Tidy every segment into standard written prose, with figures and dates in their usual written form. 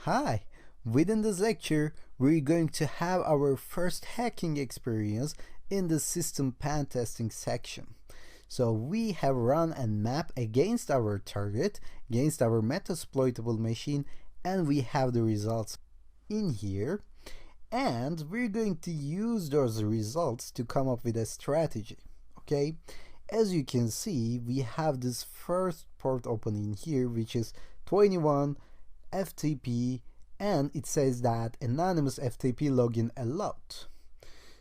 Hi! Within this lecture, we're going to have our first hacking experience in the system pen testing section. So we have run a map against our target, against our metasploitable machine, and we have the results in here. And we're going to use those results to come up with a strategy. Okay? As you can see, we have this first port opening here, which is 21 FTP, and it says that anonymous FTP login allowed.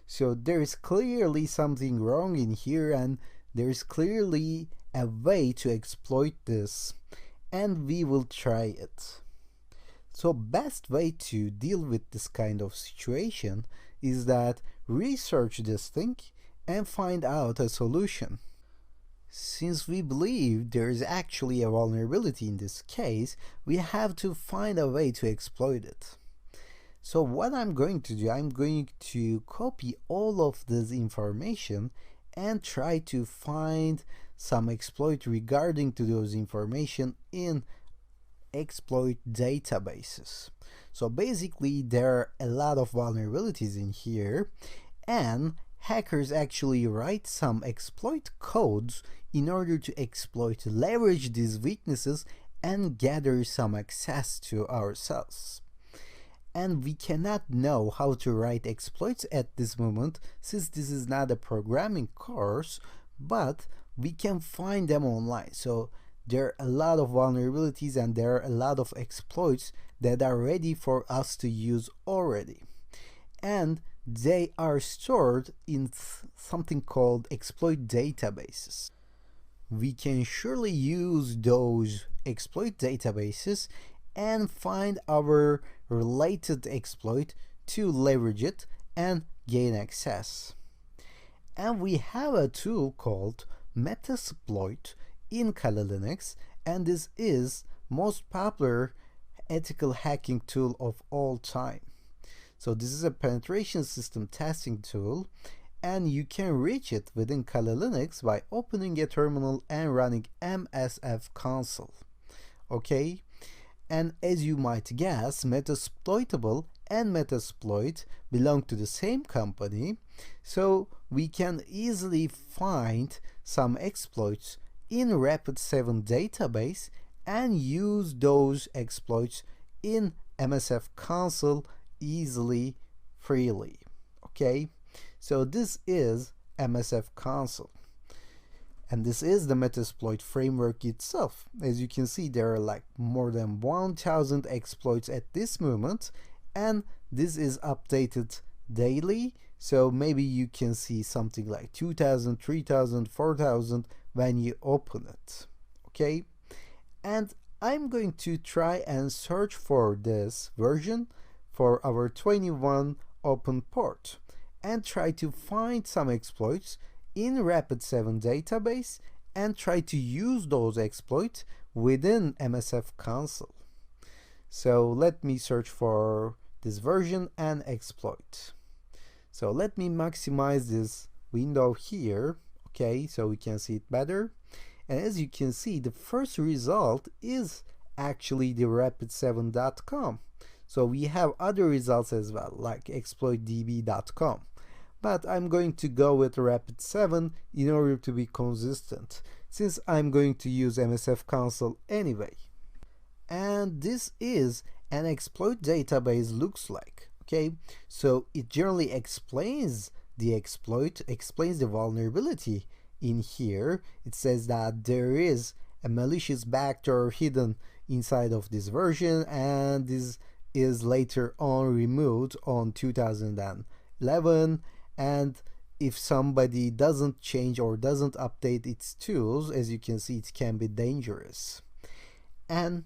So there is clearly something wrong in here, and there is clearly a way to exploit this, and we will try it. So best way to deal with this kind of situation is that research this thing and find out a solution. Since we believe there is actually a vulnerability in this case, we have to find a way to exploit it. So what I'm going to do, I'm going to copy all of this information and try to find some exploit regarding to those information in exploit databases. So basically there are a lot of vulnerabilities in here, and hackers actually write some exploit codes in order to leverage these weaknesses and gather some access to ourselves. And we cannot know how to write exploits at this moment, since this is not a programming course, but we can find them online. So there are a lot of vulnerabilities and there are a lot of exploits that are ready for us to use already. And they are stored in something called exploit databases. We can surely use those exploit databases and find our related exploit to leverage it and gain access. And we have a tool called Metasploit in Kali Linux, and this is most popular ethical hacking tool of all time. So this is a penetration system testing tool, and you can reach it within Kali Linux by opening a terminal and running MSF console. Okay, and as you might guess, Metasploitable and Metasploit belong to the same company, so we can easily find some exploits in Rapid7 database and use those exploits in MSF console easily, freely. Okay, so this is MSF console, and this is the Metasploit framework itself. As you can see, there are like more than 1000 exploits at this moment, and this is updated daily, so maybe you can see something like 2000, 3000, 4000 when you open it. Okay, and I'm going to try and search for this version for our 21 open port and try to find some exploits in Rapid7 database and try to use those exploits within MSF console. So let me search for this version and exploit. So let me maximize this window here, okay, so we can see it better. And as you can see, the first result is actually the rapid7.com. So we have other results as well, like exploitdb.com. But I'm going to go with Rapid7 in order to be consistent, since I'm going to use MSF console anyway. And this is an exploit database looks like. Okay, so it generally explains the exploit, explains the vulnerability in here. It says that there is a malicious backdoor hidden inside of this version, and this is later on removed on 2011, and if somebody doesn't change or doesn't update its tools, as you can see, it can be dangerous. And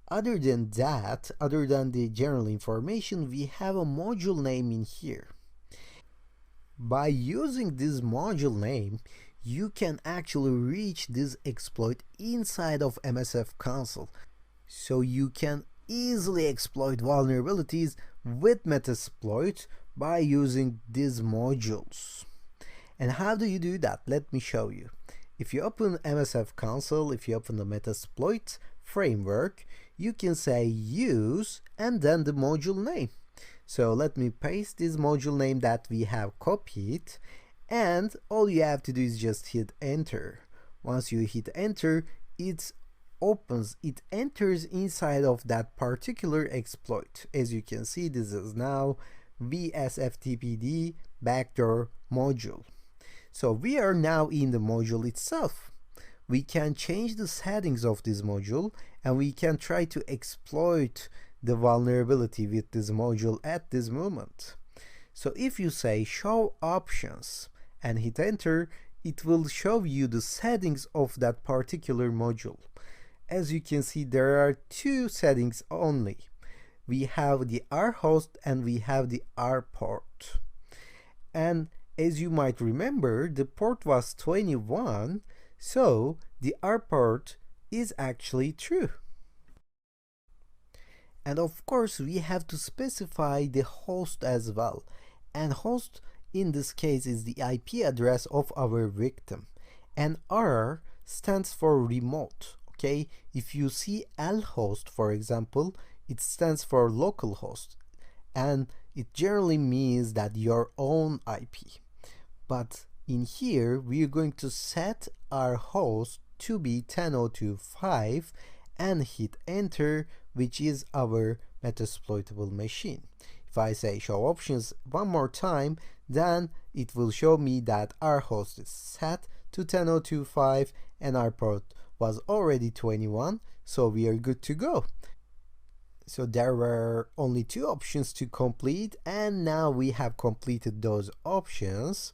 other than that, other than the general information, we have a module name in here. By using this module name, you can actually reach this exploit inside of MSF console. So you can easily exploit vulnerabilities with Metasploit by using these modules. And how do you do that? Let me show you. If you open MSF console, if you open the Metasploit framework, you can say use and then the module name. So let me paste this module name that we have copied, and all you have to do is just hit enter. Once you hit enter, it enters inside of that particular exploit. As you can see, this is now VSFTPD backdoor module. So we are now in the module itself. We can change the settings of this module and we can try to exploit the vulnerability with this module at this moment. So if you say show options and hit enter, it will show you the settings of that particular module. As you can see, there are two settings only. We have the R host and we have the R port. And as you might remember, the port was 21, so the R port is actually true. And of course, we have to specify the host as well. And host in this case is the IP address of our victim. And R stands for remote. Okay, if you see lhost, for example, it stands for localhost, and it generally means that your own IP. But in here, we are going to set our host to be 10.02.5 and hit enter, which is our Metasploitable machine. If I say show options one more time, then it will show me that our host is set to 10.02.5 and our port was already 21, so we are good to go. So there were only two options to complete, and now we have completed those options,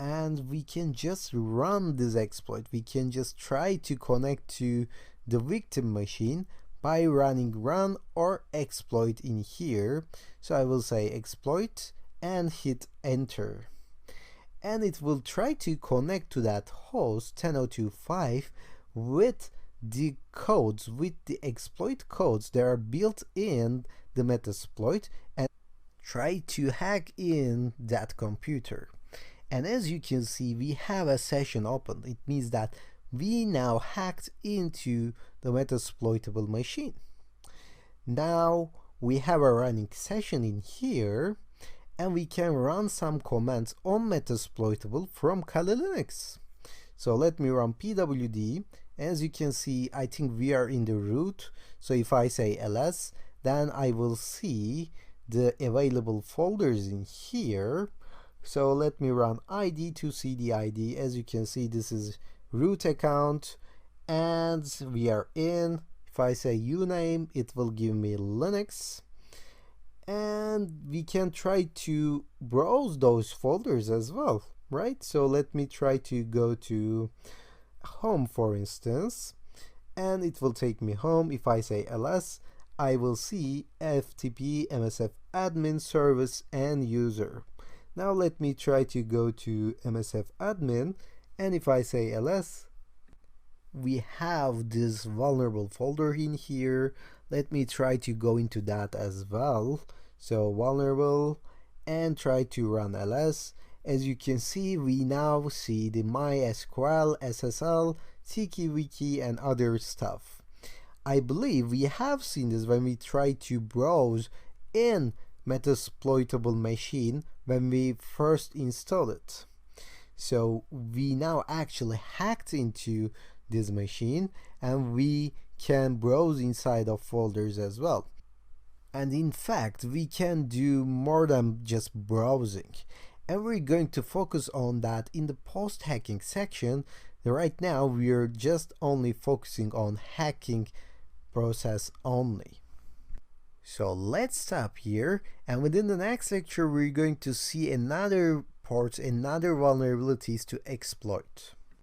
and we can just run this exploit. We can just try to connect to the victim machine by running run or exploit in here. So I will say exploit and hit enter, and it will try to connect to that host 10.02.5 with the codes, with the exploit codes that are built in the Metasploit, and try to hack in that computer. And as you can see, we have a session open. It means that we now hacked into the Metasploitable machine. Now we have a running session in here, and we can run some commands on Metasploitable from Kali Linux. So let me run pwd. As you can see, I think we are in the root. So if I say ls, then I will see the available folders in here. So let me run id to see the id. As you can see, this is root account and we are in. If I say uname, it will give me Linux. And we can try to browse those folders as well, right? So let me try to go to home, for instance, and it will take me home. If I say ls, I will see ftp msf admin service and user. Now let me try to go to msf admin, and if I say ls, we have this vulnerable folder in here. Let me try to go into that as well. So vulnerable, and try to run ls. As you can see, we now see the MySQL, SSL, TikiWiki, and other stuff. I believe we have seen this when we try to browse in Metasploitable machine when we first installed it. So we now actually hacked into this machine, and we can browse inside of folders as well. And in fact, we can do more than just browsing. And we're going to focus on that in the post-hacking section. Right now, we are just only focusing on hacking process only. So let's stop here, and within the next lecture, we're going to see another ports, another vulnerabilities to exploit.